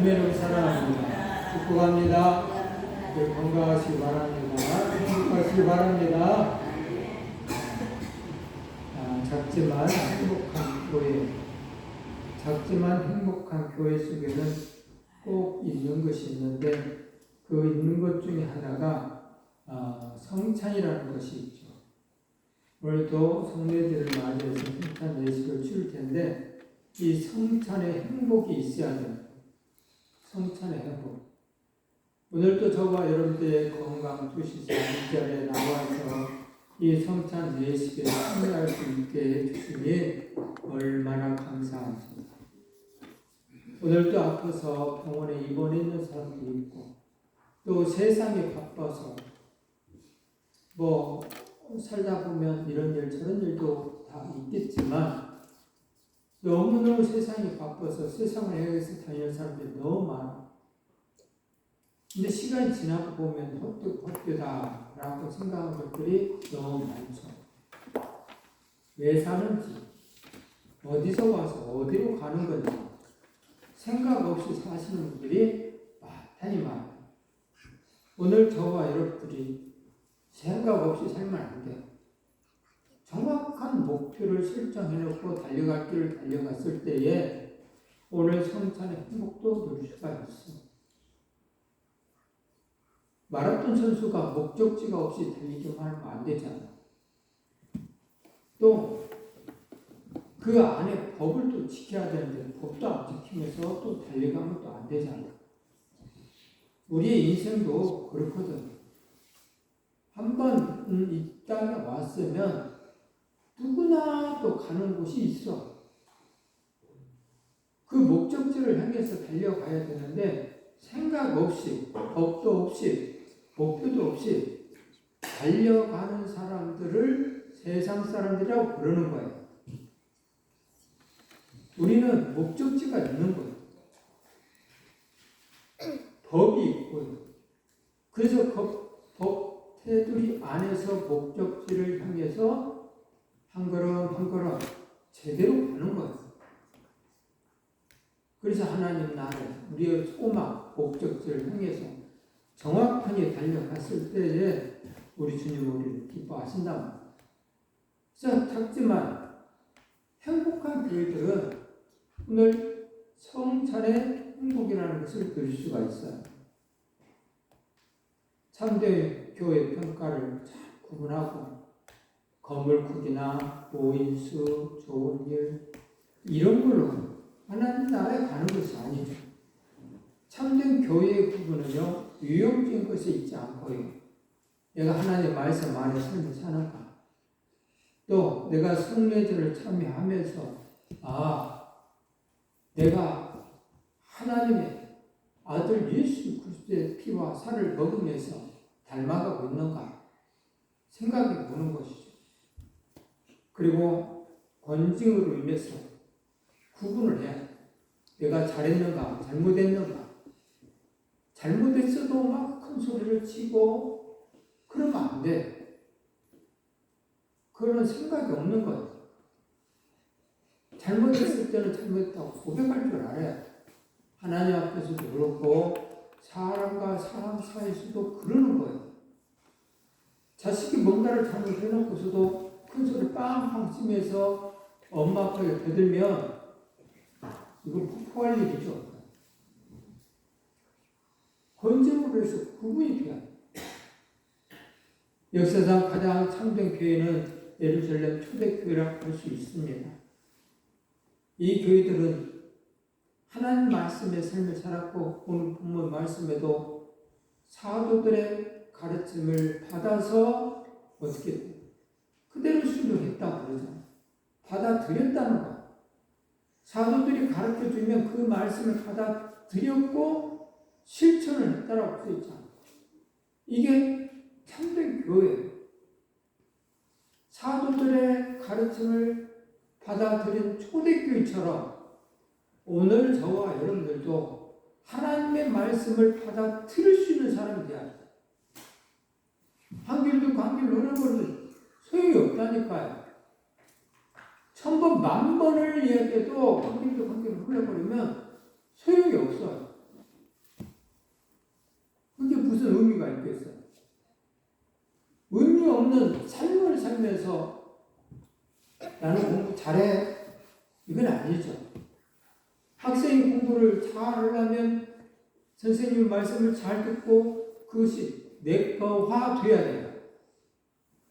주님의 사랑합니다. 축복합니다. 건강하시기 바랍니다. 행복하시기 바랍니다. 작지만 행복한 교회, 작지만 행복한 교회 속에는 꼭 있는 것이 있는데 그 있는 것 중에 하나가 성찬이라는 것이 있죠. 오늘도 성례제를 맞이해서 성찬 예식을 치를 텐데 이 성찬의 행복이 있어야 돼요. 성찬의 행복. 오늘도 저와 여러분들의 건강 주시사 이 자리에 나와서 이 성찬 예식에 참여할 수 있게 해주시니 얼마나 감사합니다. 오늘도 아파서 병원에 입원해 있는 사람도 있고 또 세상이 바빠서 살다 보면 이런 일 저런 일도 다 있겠지만 너무너무 세상이 바빠서 세상을 향해서 다니는 사람들이 너무 많아. 근데 시간이 지나고 보면 헛되다라고 생각한 것들이 너무 많죠. 왜 사는지, 어디서 와서 어디로 가는 건지 생각 없이 사시는 분들이 많다니 말이에요. 오늘 저와 여러분들이 생각 없이 살면 안 돼요. 정확한 목표를 설정해놓고 달려갈 길을 달려갔을 때에 오늘 성찬의 행복도 누릴 수가 있어. 마라톤 선수가 목적지가 없이 달리기만 하면 안 되잖아. 또 그 안에 법을 또 지켜야 되는데 법도 안 지키면서 또 달려가면 또 안 되잖아. 우리의 인생도 그렇거든. 한번 이 땅에 왔으면 누구나 또 가는 곳이 있어. 그 목적지를 향해서 달려가야 되는데 생각 없이, 법도 없이, 목표도 없이 달려가는 사람들을 세상 사람들이라고 부르는 거예요. 우리는 목적지가 있는 거예요. 법이 있고요. 그래서 법 테두리 안에서 목적지를 향해서 한 걸음 한 걸음 제대로 가는 거예요. 그래서 하나님 나라, 우리의 소망, 목적지를 향해서 정확하게 달려갔을 때에 우리 주님 우리를 기뻐하신다. 그래서 작지만 행복한 교회들은 오늘 성찬의 행복이라는 것을 누릴 수가 있어요. 참된 교회 평가를 잘 구분하고 건물 크기나 모인수, 좋은 일 이런 걸로 하나님 나라에 가는 것이 아니죠. 참된 교회의 구분은요, 유용적인 것이 있지 않고요. 내가 하나님의 말씀 안에 삶을 사는가. 또 내가 성례제를 참여하면서 내가 하나님의 아들 예수 그리스도의 피와 살을 먹으면서 닮아가고 있는가 생각해 보는 것이죠. 그리고 권징으로 인해서 구분을 해야 돼. 내가 잘했는가 잘못했는가. 잘못했어도 막 큰 소리를 치고 그러면 안 돼. 그런 생각이 없는 거예요. 잘못했을 때는 잘못했다고 고백할 줄 알아야 돼. 하나님 앞에서도 그렇고 사람과 사람 사이에서도 그러는 거예요. 자식이 뭔가를 잘못해놓고서도 큰 소리 빵빵 치면서 엄마 아빠를 베들면 이건 폭포할 일이죠. 권징으로 해서 구분이 돼야 돼. 역사상 가장 참된 교회는 예루살렘 초대교회라고 할 수 있습니다. 이 교회들은 하나님 말씀의 삶을 살았고 오늘 본문 말씀에도 사도들의 가르침을 받아서 어떻게 그대로 순종했다고 그러잖아요. 받아들였다는 거예요. 사도들이 가르쳐주면 그 말씀을 받아들였고 실천을 했다라고 써 있잖아요. 이게 참된 교회예요. 사도들의 가르침을 받아들인 초대교회처럼 오늘 저와 여러분들도 하나님의 말씀을 받아들일 수 있는 사람이 돼야 돼요. 한 길도 간 길로 흘러버리면 소용이 없다니까요. 1000번, 10,000번을 이야기해도 한 길도 간 길로 흘러버리면 소용이 없어요. 의미가 있겠어요? 의미 없는 삶을 살면서 나는 공부 잘해. 이건 아니죠. 학생이 공부를 잘 하려면 선생님 말씀을 잘 듣고 그것이 내거화돼야 돼요.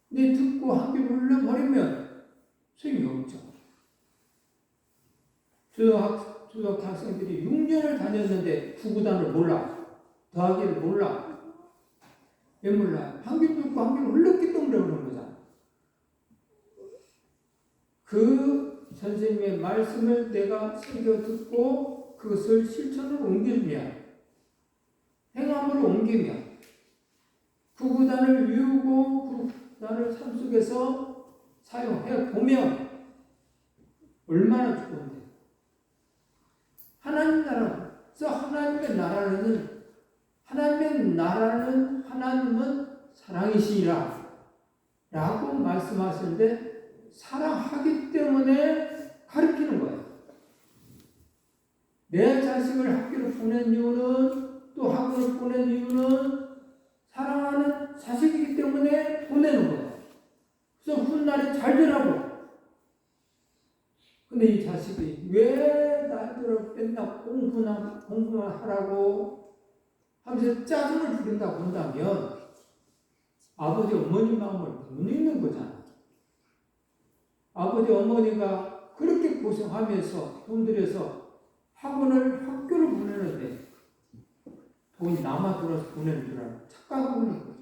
근데 듣고 학교를 흘려버리면 소용이 없죠. 초등학교 학생들이 6년을 다녔는데 구구단을 몰라. 더하기를 몰라. 왜 몰라? 한길 듣고 한길 흘렀기 때문에 그런 거잖아. 그 선생님의 말씀을 내가 새겨 듣고 그것을 실천으로 옮기면, 행함으로 옮기면, 구구단을 외우고 구구단을 삶 속에서 사용해 보면 얼마나 좋은데. 하나님 나라, 하나님의 나라는 하나님은 사랑이시라 라고 말씀하실 때 사랑하기 때문에 가르치는 거예요. 내 자식을 학교로 보낸 이유는, 또 학원을 보낸 이유는 사랑하는 자식이기 때문에 보내는 거예요. 그래서 훗날에 잘 되라고. 근데 이 자식이 왜 나들어 맨날 공부만 하라고 하면서 짜증을 부린다고 본다면 아버지 어머니 마음을 못 읽는 거잖아. 아버지 어머니가 그렇게 고생하면서 돈 들여서 학교를 보내는데 돈이 남아 들어서 보내는 줄 알고 착각하고 있는 거죠.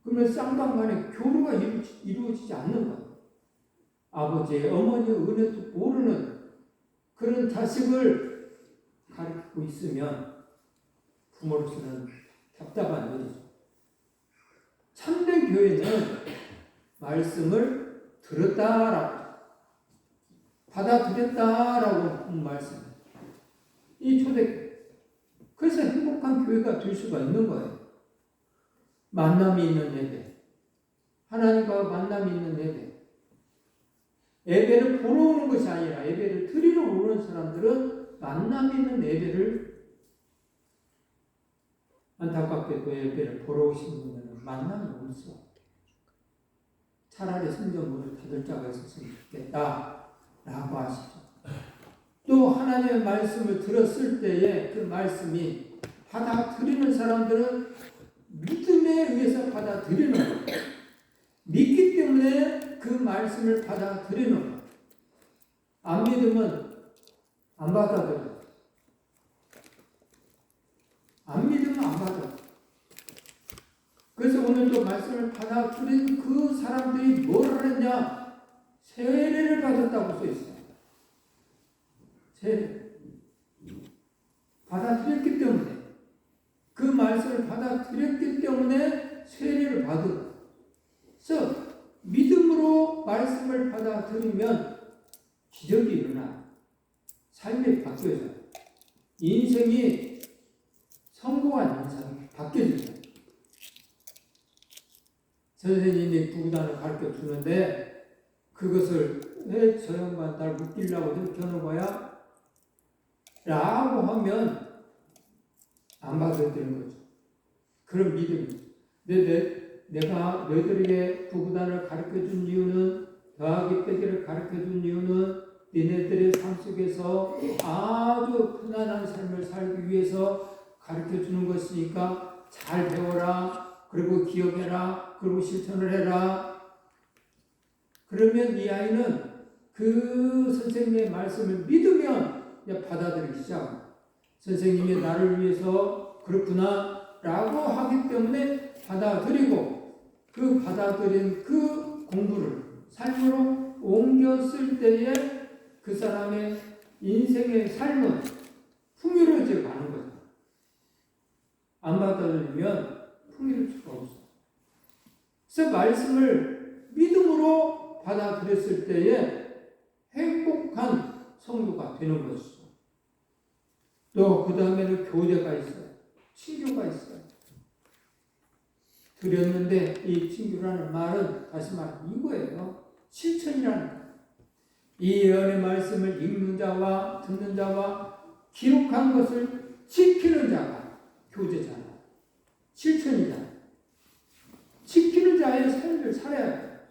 그러면 쌍방간에 교류가 이루어지지 않는 거예요. 아버지의 어머니의 은혜도 모르는 그런 자식을 가르치고 있으면 부모로서는 답답한 일이죠. 참된 교회는 말씀을 들었다라고, 받아들였다라고 하는 말씀. 이 초대교회. 그래서 행복한 교회가 될 수가 있는 거예요. 만남이 있는 예배. 하나님과 만남이 있는 예배. 예배를 보러 오는 것이 아니라 예배를 드리러 오는 사람들은 만남이 있는 예배를, 안타깝게도 예배를 보러 오시는 분들은 만남이 없어. 차라리 성전문을 닫을 자가 있었으면 좋겠다 라고 하시죠. 또 하나님의 말씀을 들었을 때에 그 말씀이 받아들이는 사람들은 믿음에 의해서 받아들이는 거예요. 믿기 때문에 그 말씀을 받아들이는 거예요. 안 믿으면 안 받아들여요. 안 믿으면 안 받아요. 그래서 오늘도 말씀을 받아들인 그 사람들이 뭘 하느냐? 세례를 받았다고 써있어요. 세례. 받아들였기 때문에, 그 말씀을 받아들였기 때문에 세례를 받은. 그래서 믿음으로 말씀을 받아들이면 기적이 일어나. 삶이 바뀌어져요. 인생이 성공한 인생이 바뀌어져요. 선생님이 구구단을 가르쳐 주는데 그것을 왜 저 양반 날 웃기려고 저렇게 하는 거야? 라고 하면 안 받아들이는 거죠. 그런 믿음이. 내가 너희들에게 구구단을 가르쳐 준 이유는, 더하기 빼기를 가르쳐 준 이유는 너희들의 삶 속에서 아주 편안한 삶을 살기 위해서 가르쳐 주는 것이니까 잘 배워라. 그리고 기억해라. 그리고 실천을 해라. 그러면 이 아이는 그 선생님의 말씀을 믿으면 받아들이기 시작합니다. 선생님이 나를 위해서 그렇구나 라고 하기 때문에 받아들이고, 그 받아들인 그 공부를 삶으로 옮겼을 때에 그 사람의 인생의 삶은 풍요로워져 가는 거죠. 안 받아들이면 풍요로울 수가 없어요. 그래서 말씀을 믿음으로 받아들였을 때에 행복한 성도가 되는 것이죠. 또 그 다음에는 교제가 있어요. 친교가 있어요. 드렸는데 이 친교라는 말은 다시 말하면 이거예요. 실천이라는 거예요. 이 예언의 말씀을 읽는 자와 듣는 자와 기록한 것을 지키는 자가 교제잖아요. 실천이잖아. 지키는 자의 삶을 살아야 돼.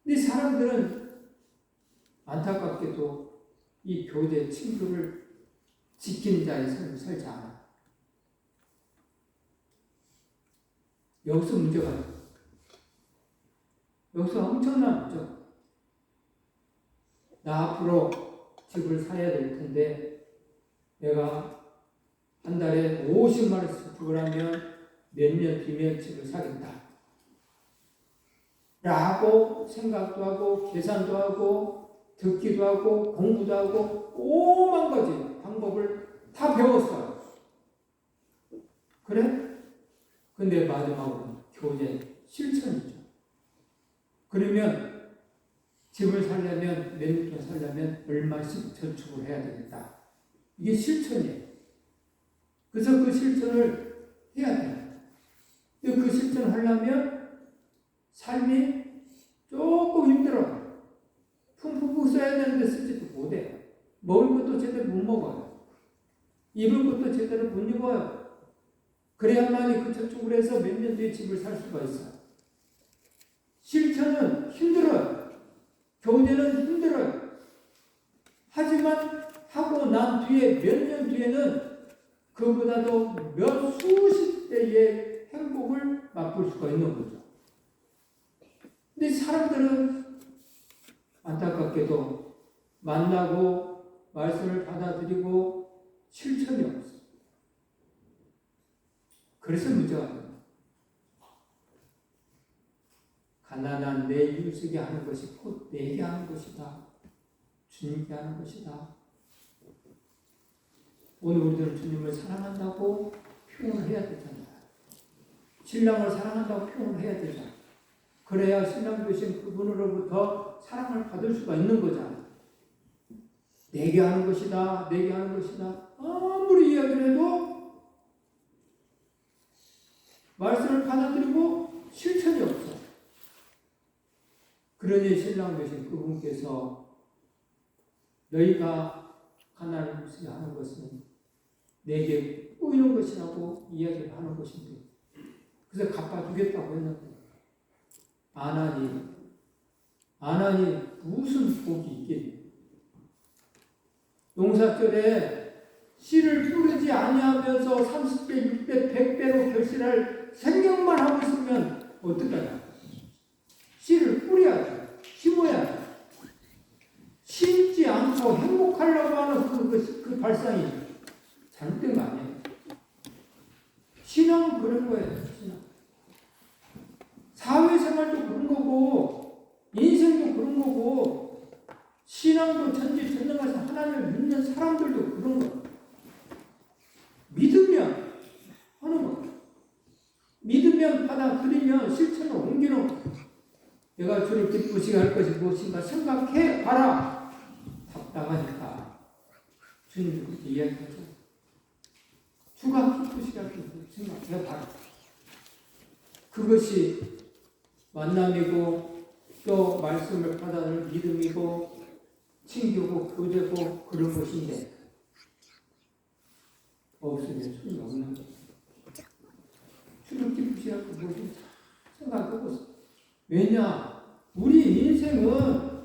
근데 사람들은 안타깝게도 이 교제 친구를 지키는 자의 삶을 살지 않아. 여기서 문제가 있어. 여기서 엄청난 문제가. 나 앞으로 집을 사야 될 텐데 내가 한 달에 50만 원씩 부으라면 몇 년 뒤면 집을 사겠다. 라고 생각도 하고 계산도 하고 듣기도 하고 공부도 하고 오만 가지 방법을 다 배웠어요. 그래? 근데 마지막으로 교제 실천이죠. 그러면 집을 살려면 몇 년 동안 살려면 얼마씩 저축을 해야 되겠다. 이게 실천이에요. 그래서 그 실천을 해야 돼요. 근데 그 실천을 하려면 삶이 조금 힘들어요. 풍부부 써야 되는데 쓰지도 못해요. 먹을 것도 제대로 못 먹어요. 입을 것도 제대로 못 입어요. 그래야만이 그 저축을 해서 몇 년 뒤에 집을 살 수가 있어요. 실천은 힘들어요. 교제는 힘들어요. 하지만 하고 난 뒤에 몇 년 뒤에는 그보다도 몇 수십 배의 행복을 맛볼 수가 있는 거죠. 근데 사람들은 안타깝게도 만나고 말씀을 받아들이고 실천이 없어요. 그래서 문제가 됩니다. 가난한 내 이웃에게 하는 것이 곧 내게 하는 것이다. 주님께 하는 것이다. 오늘 우리들은 주님을 사랑한다고 표현을 해야 되잖아요. 신랑을 사랑한다고 표현을 해야 되잖아요. 그래야 신랑 되신 그분으로부터 사랑을 받을 수가 있는 거잖아요. 내게 하는 것이다. 내게 하는 것이다. 아무리 이야기를 해도 말씀을 받아들이고 실천이 없어. 그러니 신랑 되신 그분께서 너희가 가난을 무시게 하는 것은 내게 보이는 것이라고 이야기를 하는 것인데, 그래서 갚아주겠다고 했는데 안 하니 무슨 복이 있겠니? 농사철에 씨를 뿌리지 아니하면서 30배, 6배, 100배로 결실할 생각만 하고 있으면 어떡하냐? 씨를 뿌려야죠. 심어야죠. 심지 않고 행복하려고 하는 그 발상이 잘못된 거 아니에요? 신앙은 그런 거예요. 신앙. 사회생활도 그런 거고 인생도 그런 거고 신앙도 전지전능하신 하나님을 믿는 사람들도 그런 거예요. 믿으면 하는 거예요. 믿으면 받아들이면 실천을 옮기는 거예요. 내가 주를 기쁘시게 할 것이 무엇인가 생각해 봐라. 답답하니까 주님 그렇게 이야기하죠. 주가 기쁘시게 할 것이 생각해 봐라. 그것이 만남이고 또 말씀을 받아들이는 믿음이고 친교고 교제고 그런 것인데 없으면 소용이 없는 거예요. 주를 기쁘시게 할 것이 무엇인가 생각해보세요. 왜냐? 우리 인생은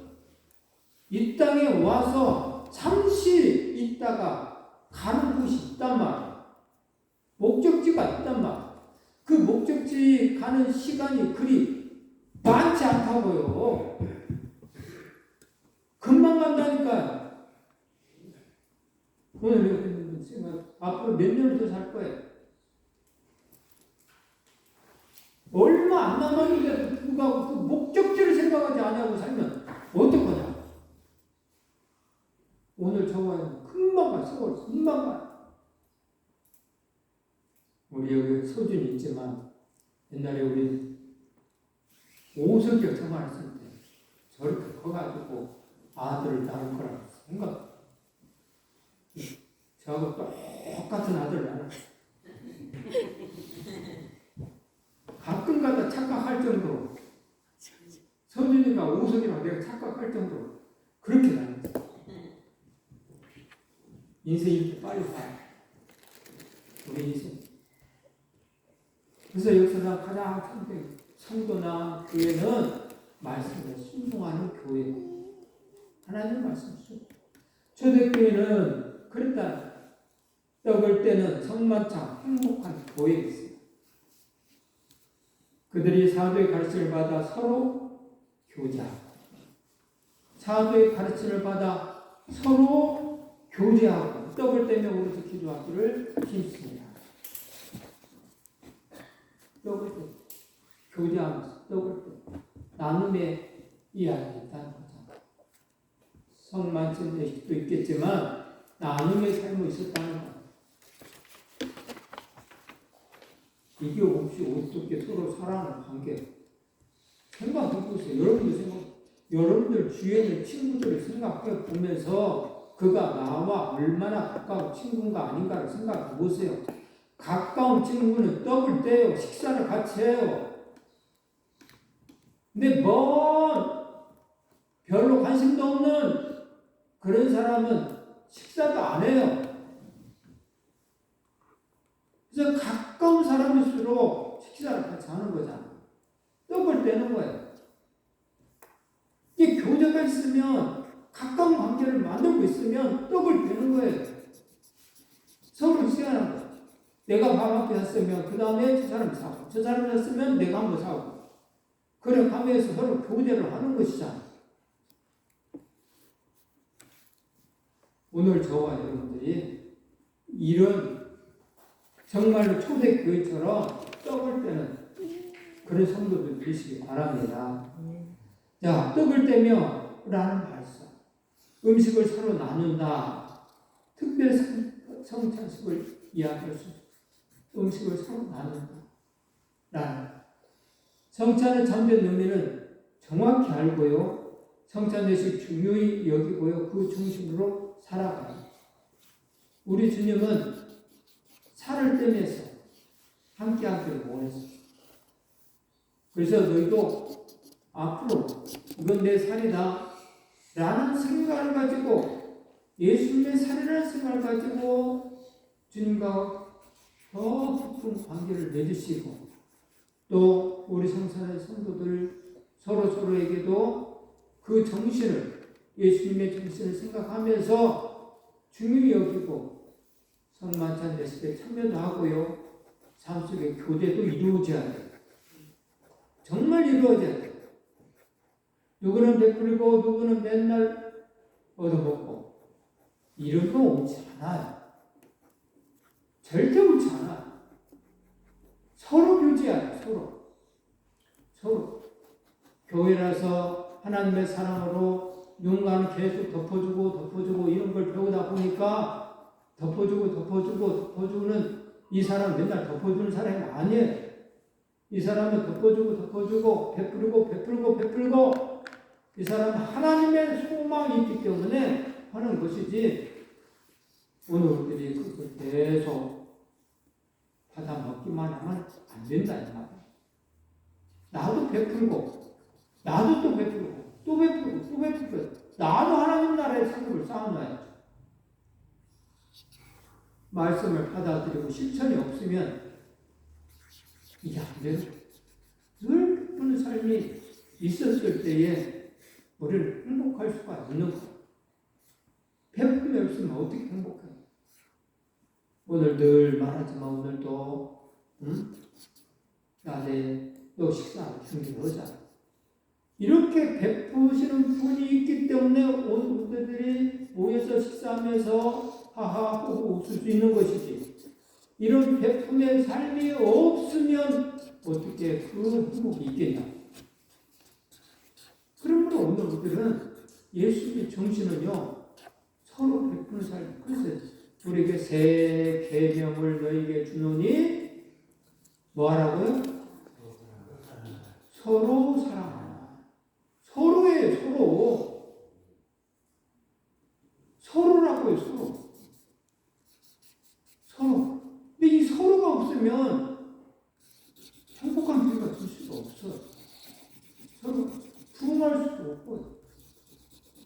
이 땅에 와서 잠시 있다가 가는 곳이 있단 말이야. 목적지가 있단 말이야. 그 목적지 가는 시간이 그리 많지 않다고요. 금방 간다니까. 오늘 이렇게 생각, 앞으로 몇 년을 더 살 거예요. 얼마 안 남았는데 불구하고 그 목적지를 생각하지 않냐고 살면 어떡하냐? 오늘 저와 금방 가, 세월 금방 가. 우리 여기 서준이 있지만 옛날에 우리 오석이가 생활했을 때 저렇게 커가지고 아들을 낳을 거라고 생각. 저하고 똑같은 아들을 낳았어요. 가끔가다 착각할 정도로 서준이가 오석이라고 내가 착각할 정도로 그렇게 낳았어요. 인생이 이렇게 빨리 가요. 우리 인생. 그래서 여기서 가장 큰 성도나 교회는 말씀에 순종하는 교회. 하나님 말씀 순종. 초대교회는 그랬다. 떡을 때는 성만찬 행복한 교회에 있습니다. 그들이 사도의 가르침을 받아 서로 교제하고, 사도의 가르침을 받아 서로 교제하고, 떡을 떼며 오로지 기도하기를 힘씁니다. 떡을 떼, 교제하면서 떡을 떼, 나눔의 이야기 있다는 거죠. 성만찬 예식도 있겠지만 나눔의 삶이 있었다는 거. 이게 없이 어떻게 서로 살아가는 관계. 생각해보세요. 여러분들 주위에 있는 친구들을 생각해 보면서 그가 나와 얼마나 가까운 친구인가 아닌가를 생각해 보세요. 가까운 친구는 떡을 떼요. 식사를 같이 해요. 근데 별로 관심도 없는 그런 사람은 식사도 안 해요. 그래서 가까운 사람일수록 식사를 같이 하는 거잖아. 떡을 떼는 거예요. 이 교제가 있으면, 가까운 관계를 만들고 있으면 떡을 떼는 거예요. 서로 시간하는 거예요. 내가 밥 한 끼 샀으면 그 다음에 저 사람이 사고, 저 사람이 샀으면 내가 한 번 사고, 그래 가면서 서로 교제를 하는 것이잖아. 오늘 저와 여러분들이 이런 정말로 초대교회처럼 떡을 떼는 그런 성도들 되시기 바랍니다. 자, 떡을 떼며 라는 발사. 음식을 서로 나눈다. 특별 성찬식을 이야기할 수 있습니다. 음식을 서로 나눈다. 라는. 성찬의 참된 의미는 정확히 알고요. 성찬 예식 중요히 여기고요. 그 중심으로 살아가요. 우리 주님은 살을 떼면서 함께 하기를 원했어요. 그래서 너희도 앞으로 이건 내 살이다 라는 생각을 가지고, 예수님의 살이라는 생각을 가지고 주님과 더 깊은 관계를 맺으시고, 또 우리 성찬의 성도들 서로에게도 그 정신을, 예수님의 정신을 생각하면서 중요히 여기고 성만찬 예식에 참여도 하고요. 삶 속에 교제도 이루어져야 돼요. 정말 이루어져야 돼요. 누구는 베풀고 누구는 맨날 얻어먹고 이런 거 옳지 않아요. 절대 옳지 않아요. 서로 교제해야 돼요. 서로. 교회라서 하나님의 사랑으로 누군가는 계속 덮어주고 이런 걸 배우다 보니까 덮어주고는 이 사람 맨날 덮어주는 사람이 아니에요. 이 사람은 덮어주고 베풀고 이 사람은 하나님의 소망이 있기 때문에 하는 것이지, 오늘 우리들이 그걸 계속 받아 먹기만 하면 안 된다 이 말이에요. 나도 베풀고 나도 또 베풀고 나도 하나님 나라의 상급을 쌓아놔야죠. 말씀을 받아들이고 실천이 없으면 이게 안 돼요. 늘 베푸는 삶이 있었을 때에 우리는 행복할 수가 없는 거예요. 베풀이 없으면 어떻게 행복해요? 오늘 늘 말하지만 오늘도 낮에 또 식사 준비하자. 이렇게 베푸시는 분이 있기 때문에 온 무대들이 모여서 식사하면서 하하호호 웃을 수 있는 것이지, 이런 베품의 삶이 없으면 어떻게 그 행복이 있겠냐. 그러므로 오늘 우리들은 예수의 정신은요, 서로 베푸는 삶. 그래서 우리에게 새 계명을 너희에게 주노니 뭐하라고요? 서로 사랑하라. 서로예요. 서로라고요. 서로. 근데 이 서로가 없으면 행복한 교회가 될 수가 없어요. 서로 부흥할 수도 없고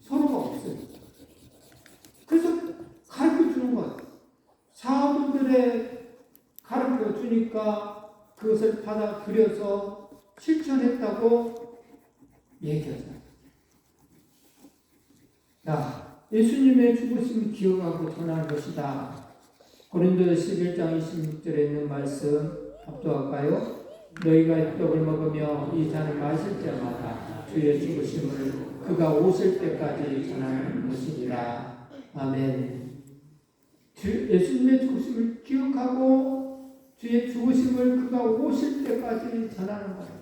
서로가 없어요. 그래서 가르쳐 주는 거예요. 사도들의 가르쳐 주니까 그것을 받아들여서 실천했다고 얘기하잖아요. 자, 예수님의 죽으심을 기억하고 전하는 것이다. 고린도 11장 26절에 있는 말씀 합독할까요? 너희가 떡을 먹으며 이 잔을 마실 때마다 주의 죽으심을 그가 오실 때까지 전하는 것이니라. 아멘. 예수님의 죽으심을 기억하고 주의 죽으심을 그가 오실 때까지 전하는 거예요.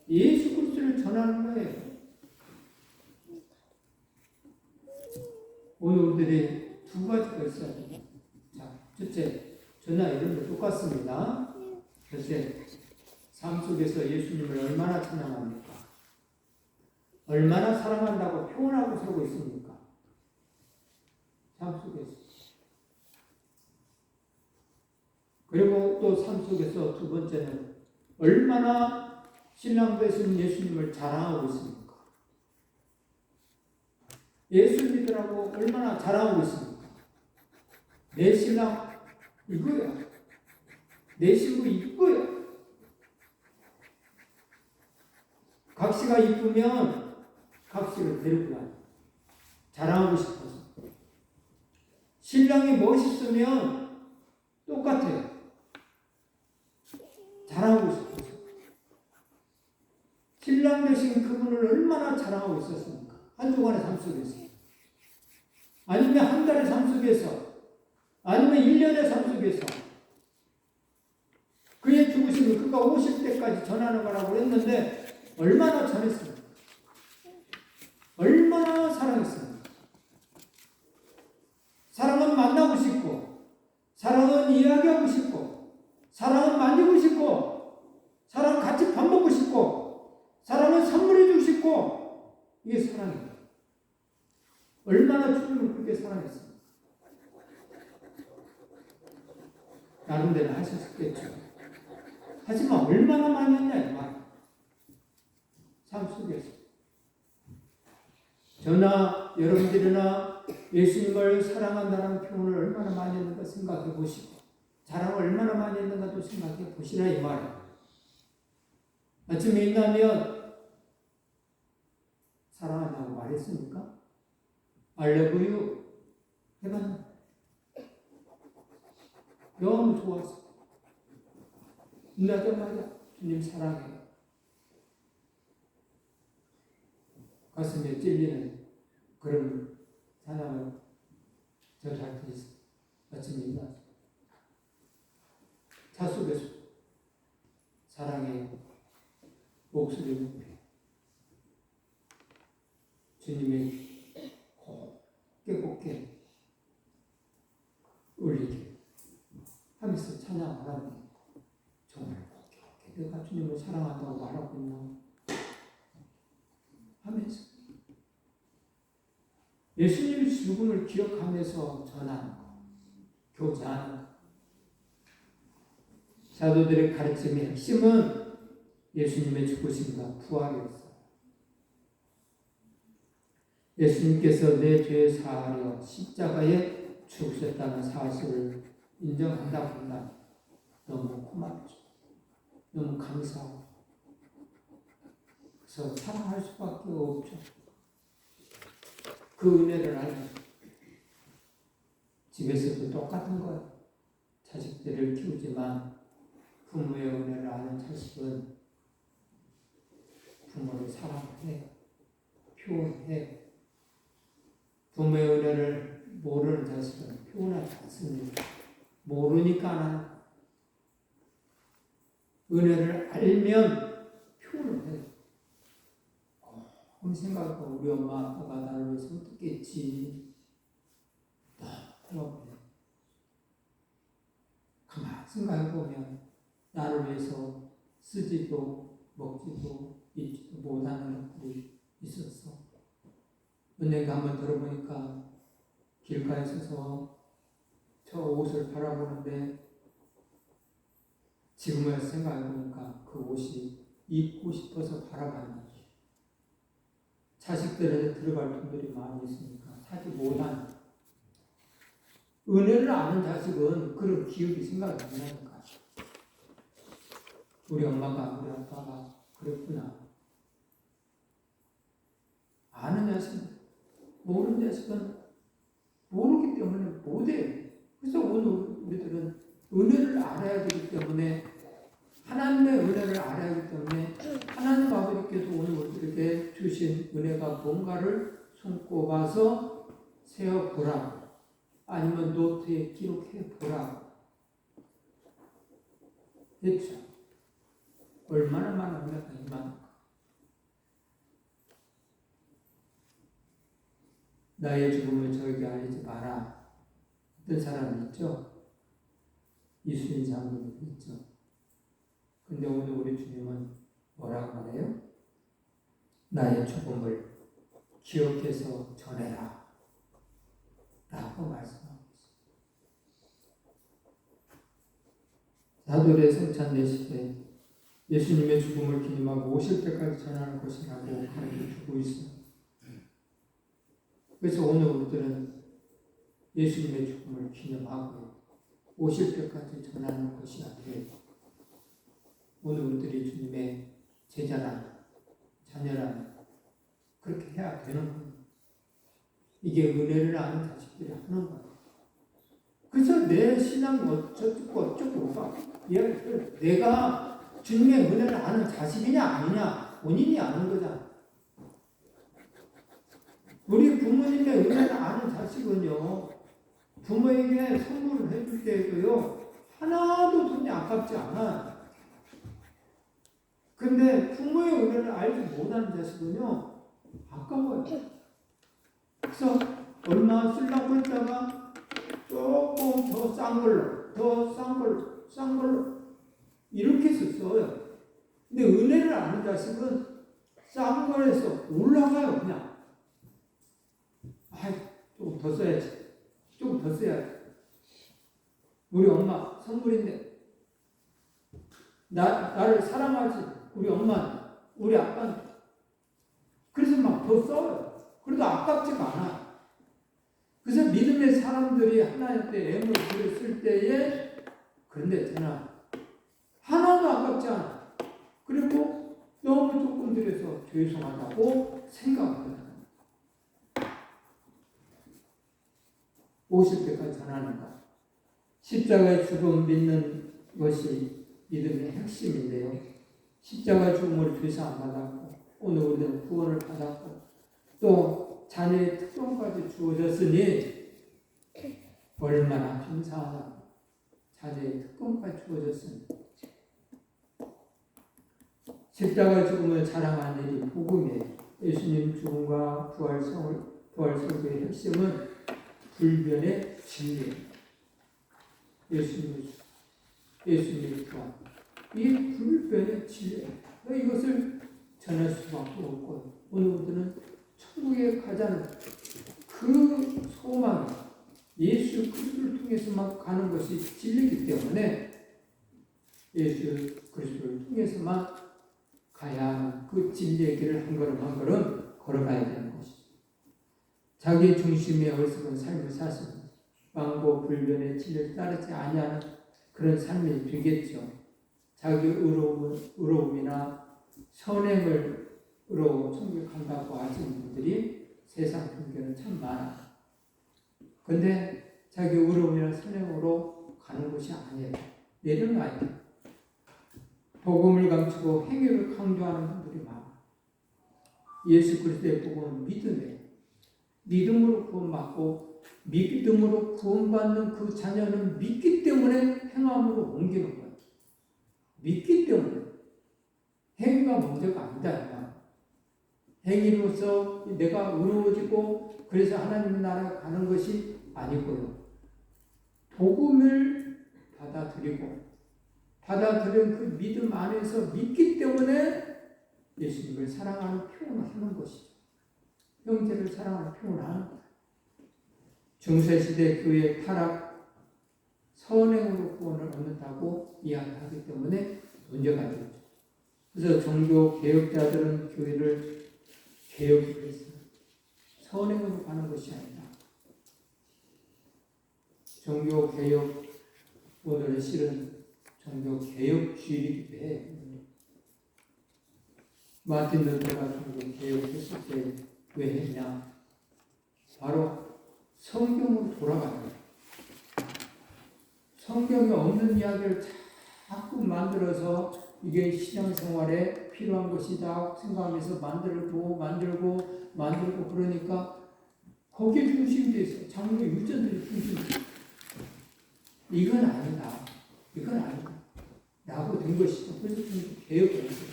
예수 그리스도를 전하는 거예요. 오늘 우리들이 두 가지가 있어야 돼요. 자, 첫째, 저나 이름도 똑같습니다. 첫째, 삶 속에서 예수님을 얼마나 찬양합니까? 얼마나 사랑한다고 표현하고 살고 있습니까? 삶 속에서. 그리고 또 삶 속에서 두 번째는 얼마나 신랑 되신 예수님을 자랑하고 있습니까? 예수 믿으라고 얼마나 자랑하고 있습니까? 내 신랑 이거야. 내 신부 이거야. 각시가 이쁘면 각시를 데리고 가요. 자랑하고 싶어서. 신랑이 멋있으면 똑같아요. 자랑하고 싶어서. 신랑 되신 그분을 얼마나 자랑하고 있었습니까? 한 주간의 삶 속에서. 아니면 한 달의 삶 속에서. 아니면 1년의 삶 속에서. 그의 죽으심을 그가 오실 때까지 전하는 거라고 했는데 얼마나 전했습니까? 얼마나 사랑했습니까? 사랑은 만나고 싶고, 사랑은 이야기하고 싶고, 사랑은 만지고 싶고, 사랑은 같이 밥 먹고 싶고, 사랑은 선물해주고 싶고, 이게 사랑이에요. 얼마나 주님을 그렇게 사랑했습니까? 나름대로 하셨겠죠. 하지만 얼마나 많이 했냐 이 말. 삶 속에서. 저나 여러분들이나 예수님을 사랑한다는 표현을 얼마나 많이 했는가 생각해 보시고 자랑을 얼마나 많이 했는가도 생각해 보시라 이 말이에요. 아침에 일어나면 사랑한다고 말했습니까? I love you 해봤나? 너무 좋았어. 일어나자마자 주님 사랑해. 가슴에 찔리는 그런 사랑을 저한테 아침에 일어나서 차 속에서 사랑의 목소리를 높여 주님의 곱게 울리게 하면서 찬양하라고. 정말 곱게 내가 주님을 사랑한다고 말하고 있나 하면서 예수님의 죽음을 기억하면서 전하는 것, 교제하는 것. 사도들의 가르침의 핵심은 예수님의 죽으심과 부활이었어요. 예수님께서 내 죄 사하려 십자가에 죽으셨다는 사실을 인정한다 본다. 너무 고맙죠. 너무 감사하고. 그래서 사랑할 수밖에 없죠. 그 은혜를 알고 집에서도 똑같은 거예요. 자식들을 키우지만 부모의 은혜를 아는 자식은 부모를 사랑해, 표현해. 부모의 은혜를 모르는 자식은 표현하지 않습니다. 모르니까 안 하는 거예요. 은혜를 알면 표현을 해요. 그럼 생각하고 우리 엄마 아빠가 나를 위해서 어떻게 했지? 고맙네. 가만히 생각해보면 나를 위해서 쓰지도 먹지도 입지도 못하는 것들이 있었어. 은혜가 한번 들어보니까 길가에 서서 저 옷을 바라보는데 지금을 생각해보니까 그 옷이 입고 싶어서 바라봤는지 자식들에게 들어갈 분들이 많이 있으니까 사지 못한 은혜를 아는 자식은 그런 기억이 생각이 안 나는 거야. 우리 엄마가 우리 아빠가 그랬구나. 아는 자식은 모르는 자식은 모르기 때문에 못해요. 그래서 오늘 우리들은 은혜를 알아야 되기 때문에 하나님의 은혜를 알아야 하기 때문에 하나님 아버지께서 오늘 우리들에게 주신 은혜가 뭔가를 손꼽아서 세어보라. 아니면 노트에 기록해보라. 했죠. 얼마나 많은 은혜가 임하는가. 나의 죽음을 저에게 알리지 마라. 어떤 사람이 있죠? 이수인 장군이 있죠. 근데 오늘 우리 주님은 뭐라고 말해요? 나의 죽음을 기억해서 전해라. 라고 말씀하고 있습니다. 사도의 성찬 내시에 예수님의 죽음을 기념하고 오실 때까지 전하는 것이라고 가르쳐주고 있어요. 그래서 오늘 우리들은 예수님의 죽음을 기념하고 오실 때까지 전하는 것이 아니에요. 오늘 우리들이 주님의 제자라면, 자녀라면 그렇게 해야 되는 거예요. 이게 은혜를 아는 자식들이 하는 거예요. 그래서 내 신앙이 어쩌고 내가 주님의 은혜를 아는 자식이냐 아니냐 본인이 아는 거잖아. 우리 부모님의 은혜를 아는 자식은요, 부모에게 선물을 해줄 때에도요 하나도 돈이 아깝지 않아. 근데 부모의 은혜를 알지 못하는 자식은요 아까워요. 그래서 얼마 쓰려고 했다가 조금 더 싼 걸로 이렇게 썼어요. 근데 은혜를 아는 자식은 싼 거에서 올라가요. 그냥 조금 더 써야지. 조금 더 써야지. 우리 엄마 선물인데 나를 사랑하지. 우리 엄마는, 우리 아빠는. 그래서 막 더 써요. 그래도 아깝지가 않아. 그래서 믿음의 사람들이 하나님께 애물 들였을 때에, 그런데 있잖아, 하나도 아깝지 않아. 그리고 너무 조금 들여서 죄송하다고 생각합니다. 오실 때까지 전하는 것. 십자가의 죽음 믿는 것이 믿음의 핵심인데요. 십자가 죽음을 죄사 안 받았고 오늘 우리는 구원을 받았고 또 자녀의 특권까지 주어졌으니 얼마나 감사하나. 자녀의 특권까지 주어졌으니 십자가 죽음을 자랑하는 일이 복음이에요. 예수님 죽음과 부활 설교의 핵심은 불변의 진리예요. 예수님의 부활. 이 불변의 진리예요. 이것을 전할 수밖에 없고 오늘 우리는 천국에 가자는 그 소망이 예수 그리스도를 통해서만 가는 것이 진리이기 때문에 예수 그리스도를 통해서만 가야 하는 그 진리의 길을 한 걸음 한 걸음 걸어가야 되는 것이죠. 자기 중심의 어리석은 삶을 사십니다. 왕고 불변의 진리를 따르지 아니하는 그런 삶이 되겠죠. 자기 의로움이나 선행으로 천국에 간다고 하시는 분들이 세상 종교는 참 많아요. 근데 자기 의로움이나 선행으로 가는 것이 아니에요. 내려놔야 돼요. 복음을 감추고 행위를 강조하는 분들이 많아요. 예수 그리스도의 복음은 믿음이에요. 믿음으로 구원받고 믿음으로 구원받는 그 자녀는 믿기 때문에 행함으로 옮기는 거예요. 믿기 때문에. 행위가 문제가 아니다. 행위로서 내가 의로워지고 그래서 하나님의 나라에 가는 것이 아니고요. 복음을 받아들인 그 믿음 안에서 믿기 때문에 예수님을 사랑하는 표현을 하는 것이죠. 형제를 사랑하는 표현을 하는 거예요. 중세시대 교회의 타락, 선행으로 구원을 얻는다고 이야기하기 때문에 문제가 되죠. 그래서 종교 개혁자들은 교회를 개혁을 했어요. 선행으로 가는 것이 아니다. 종교 개혁, 오늘은 실은 종교 개혁주의이기도 해. 마틴 루터가 종교 개혁했을 때 왜 했냐? 바로 성경으로 돌아가는 거예요. 성경에 없는 이야기를 자꾸 만들어서 이게 신앙생활에 필요한 것이다 생각하면서 만들고 그러니까 거기에 중심이 돼 있어. 장로 유전들이 중심이 돼 있어. 이건 아니다. 라고 된 것이죠. 그래서 좀 개혁을 했어요.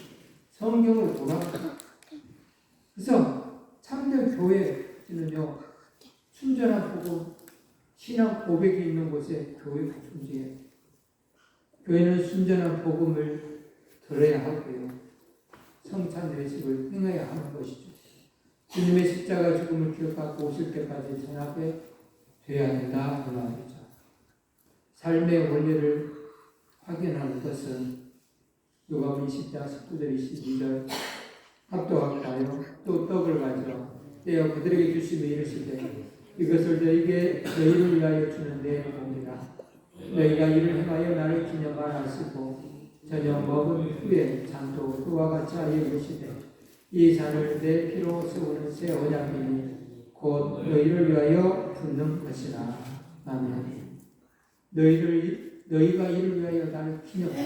성경을 돌아가요. 그래서 참된 교회는요, 순전한 복음, 신앙 고백이 있는 곳에 교회가 존재해요. 교회는 순전한 복음을 들어야 하고요. 성찬 외식을 행해야 하는 것이죠. 주님의 십자가 죽음을 기억하고 오실 때까지 전하게 되어야 된다. 그 말이죠. 삶의 원리를 확인하는 것은 누가복음 20장 19절 22절 합도할까요? 또 떡을 가져 떼어 그들에게 주시며 이르시되 이것을 너희를 위하여 주는 내 몸이라. 너희가 이를 행하여 나를 기념하라 하시고 저녁 먹은 후에 잔도 그와 같이 하여 이르시되 이 잔을 내 피로 세우는 새 언약이니 곧 너희를 위하여 붓는 것이라. 아멘. 너희가 이를 위하여 나를 기념하라.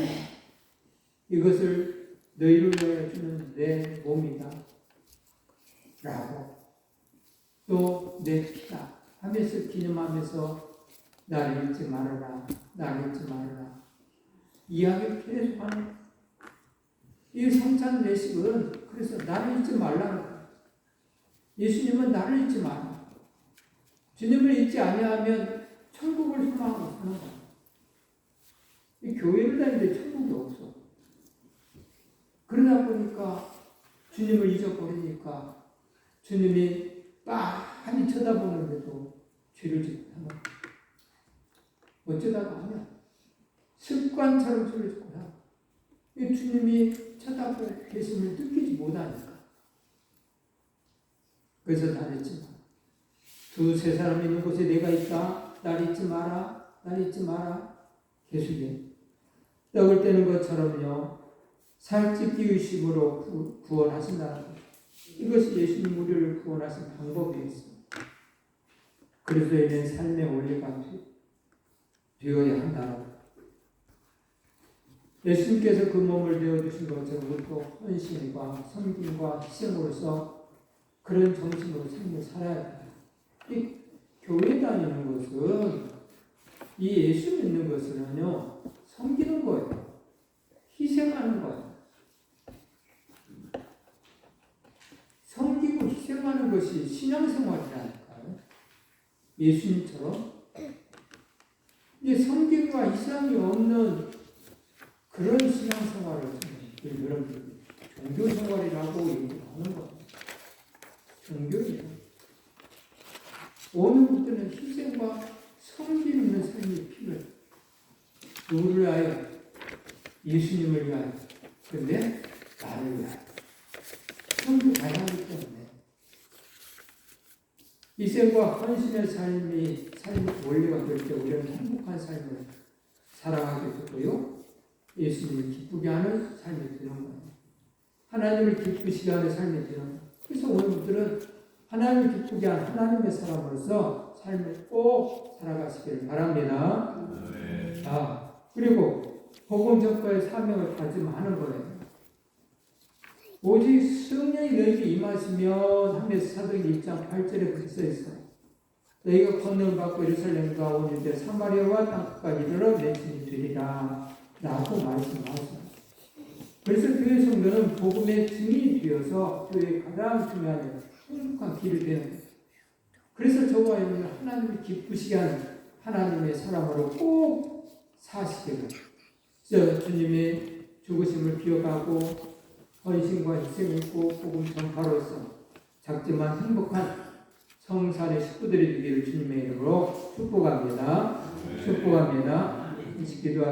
이것을 너희를 위하여 주는 내 몸이다. 라고 또 내 피다 하면서 기념하면서 나를 잊지 말아라. 이야기를 계속 하는 이 성찬 외식은 그래서 나를 잊지 말라는 거예요. 예수님은 나를 잊지 마라. 주님을 잊지 아니하면 천국을 소망하고 사는 거예요. 이 교회를 다니는데 천국이 없어. 그러다 보니까 주님을 잊어버리니까 주님이 빤히 쳐다보는데도 죄를 짓고 하는 거예요. 어쩌다가 하면 습관처럼 죄를 짓고 하는 거예요. 주님이 쳐다보고 계심을 느끼지 못하니까. 그래서 나를 잊지 마라. 두세 사람 있는 곳에 내가 있다. 나를 잊지 마라. 계속해. 떡을 떼는 것처럼요. 살찌기 의식으로 구원하신다는 것. 이것이 예수님 우리를 구원하신 방법이었습니다. 그리스도인의 삶의 원리가 되어야 한다는 것. 예수님께서 그 몸을 내어주신 것처럼 우리도 헌신과 섬김과 희생으로서 그런 정신으로 삶을 살아야 돼요. 이 교회 다니는 것은 이 예수 믿는 것은요 섬기는 거예요. 희생하는 거예요. 섬기고 희생하는 것이 신앙생활이라니까요. 예수님처럼 이제 섬김과 희생이 없는 그런 신앙생활을 여러분들 종교생활이라고 얘기하는 거예요. 종교예요. 오늘부터는 희생과 섬김 있는 삶이 필요해요. 누구를 위하여? 예수님을 위하여. 그런데 나를 위하여. 섬겨가야 하기 때문에 희생과 헌신의 삶이 원리가 될 때 우리는 행복한 삶을 살아가게 되고요. 예수님을 기쁘게 하는 삶이 되는 거예요. 하나님을 기쁘시게 하는 삶이 되는 거예요. 그래서 오늘부터는 하나님을 기쁘게 하는 하나님의 사람으로서 삶을 꼭 살아가시기를 바랍니다. 네. 그리고 복음 전파의 사명을 다짐하는 거예요. 오직 성령이 너희에게 임하시면 하면서 사도행 1장 8절에 그렇게 써 있어요. 너희가 권능을 받고 예루살렘과 온 유대 사마리아와 땅끝까지 이르러 내 증인이 되리라 라고 말씀하셨어요. 그래서 교회 성도는 복음의 증인이 되어서 교회의 가장 중요한 행복한 길이 되는 거예요. 그래서 저와 여러분은 하나님을 기쁘시게 하는 하나님의 사람으로 꼭 사시기를. 주님의 죽으심을 기억하고 헌신과 희생을 있고 복음 전파로서 작지만 행복한 성산의 식구들이 되기를 주님의 이름으로 축복합니다. 축복합니다. 기도합니다.